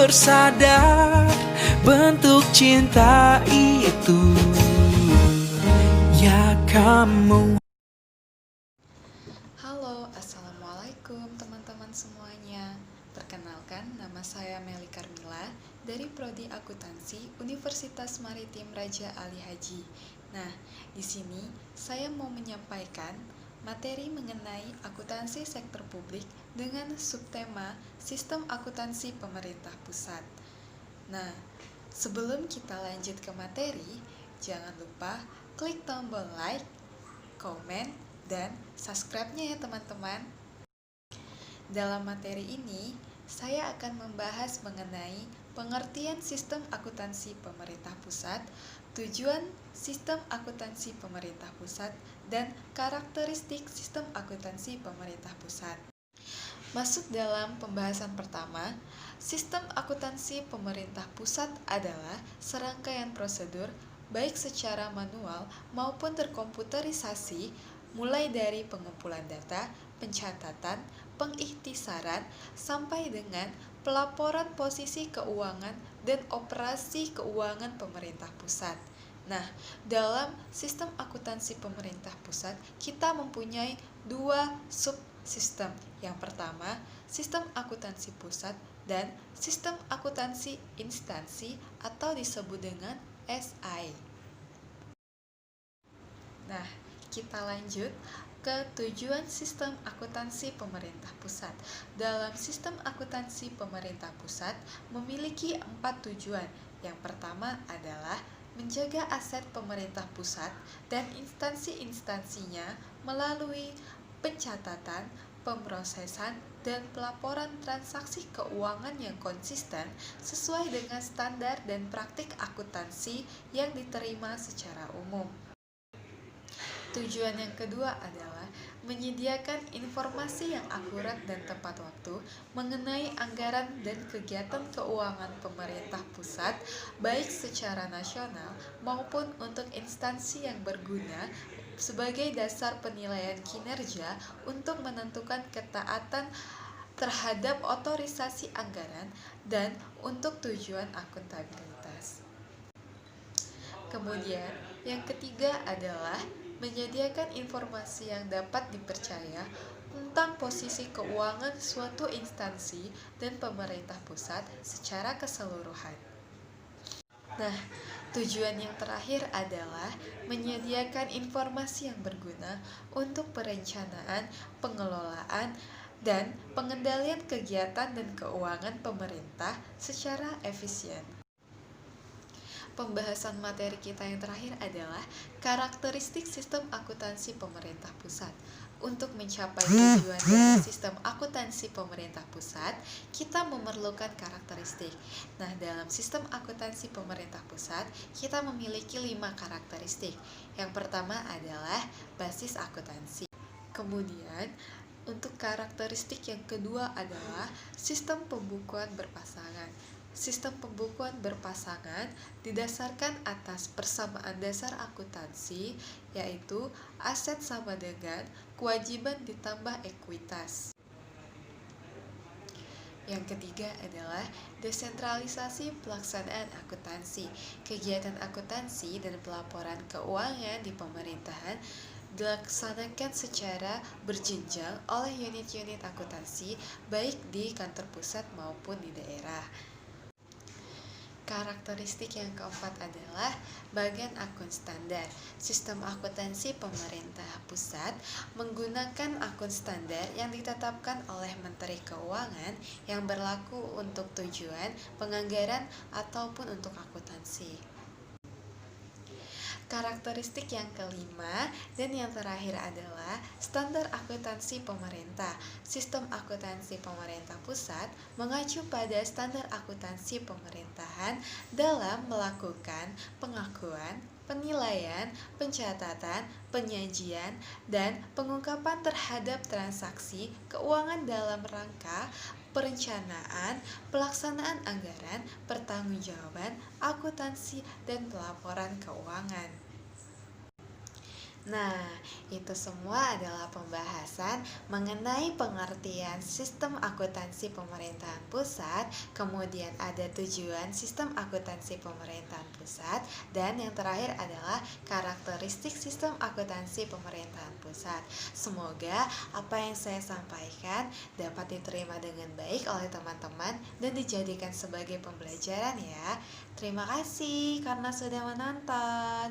tersadar bentuk cinta itu. Ya kamu. Halo, assalamualaikum teman-teman semuanya. Perkenalkan, nama saya Meli Carmila dari Prodi Akuntansi Universitas Maritim Raja Ali Haji. Nah, di sini saya mau menyampaikan materi mengenai akuntansi sektor publik dengan subtema Sistem Akuntansi Pemerintah Pusat. Nah, sebelum kita lanjut ke materi, jangan lupa klik tombol like, komen, dan subscribe-nya ya teman-teman. Dalam materi ini, saya akan membahas mengenai pengertian sistem akuntansi pemerintah pusat, tujuan sistem akuntansi pemerintah pusat, dan karakteristik sistem akuntansi pemerintah pusat. Masuk dalam pembahasan pertama, sistem akuntansi pemerintah pusat adalah serangkaian prosedur baik secara manual maupun terkomputerisasi, mulai dari pengumpulan data, pencatatan, pengikhtisaran, sampai dengan pelaporan posisi keuangan dan operasi keuangan pemerintah pusat. Nah, dalam sistem akuntansi pemerintah pusat, kita mempunyai dua subsistem. Yang pertama, sistem akuntansi pusat dan sistem akuntansi instansi atau disebut dengan SI. Nah, kita lanjut ke tujuan sistem akuntansi pemerintah pusat. Dalam sistem akuntansi pemerintah pusat memiliki 4 tujuan. Yang pertama adalah menjaga aset pemerintah pusat dan instansi-instansinya melalui pencatatan, pemrosesan, dan pelaporan transaksi keuangan yang konsisten sesuai dengan standar dan praktik akuntansi yang diterima secara umum. Tujuan yang kedua adalah menyediakan informasi yang akurat dan tepat waktu mengenai anggaran dan kegiatan keuangan pemerintah pusat, baik secara nasional maupun untuk instansi yang berguna sebagai dasar penilaian kinerja untuk menentukan ketaatan terhadap otorisasi anggaran dan untuk tujuan akuntabilitas. Kemudian, yang ketiga adalah menyediakan informasi yang dapat dipercaya tentang posisi keuangan suatu instansi dan pemerintah pusat secara keseluruhan. Nah, tujuan yang terakhir adalah menyediakan informasi yang berguna untuk perencanaan, pengelolaan, dan pengendalian kegiatan dan keuangan pemerintah secara efisien. Pembahasan materi kita yang terakhir adalah karakteristik sistem akuntansi pemerintah pusat. Untuk mencapai tujuan dari sistem akuntansi pemerintah pusat, kita memerlukan karakteristik. Nah, dalam sistem akuntansi pemerintah pusat, kita memiliki 5 karakteristik. Yang pertama adalah basis akuntansi. Kemudian, untuk karakteristik yang kedua adalah sistem pembukuan berpasangan. Sistem pembukuan berpasangan didasarkan atas persamaan dasar akuntansi, yaitu aset sama dengan kewajiban ditambah ekuitas. Yang ketiga adalah desentralisasi pelaksanaan akuntansi. Kegiatan akuntansi dan pelaporan keuangan di pemerintahan dilaksanakan secara berjenjang oleh unit-unit akuntansi baik di kantor pusat maupun di daerah. Karakteristik yang keempat adalah bagian akun standar. Sistem akuntansi pemerintah pusat menggunakan akun standar yang ditetapkan oleh Menteri Keuangan yang berlaku untuk tujuan penganggaran ataupun untuk akuntansi. Karakteristik yang kelima dan yang terakhir adalah standar akuntansi pemerintah. Sistem akuntansi pemerintah pusat mengacu pada standar akuntansi pemerintahan dalam melakukan pengakuan, penilaian, pencatatan, penyajian, dan pengungkapan terhadap transaksi keuangan dalam rangka perencanaan, pelaksanaan anggaran, pertanggungjawaban, akuntansi, dan pelaporan keuangan. Nah, itu semua adalah pembahasan mengenai pengertian sistem akuntansi pemerintahan pusat, kemudian ada tujuan sistem akuntansi pemerintahan pusat, dan yang terakhir adalah karakteristik sistem akuntansi pemerintahan pusat. Semoga apa yang saya sampaikan dapat diterima dengan baik oleh teman-teman dan dijadikan sebagai pembelajaran ya. Terima kasih karena sudah menonton.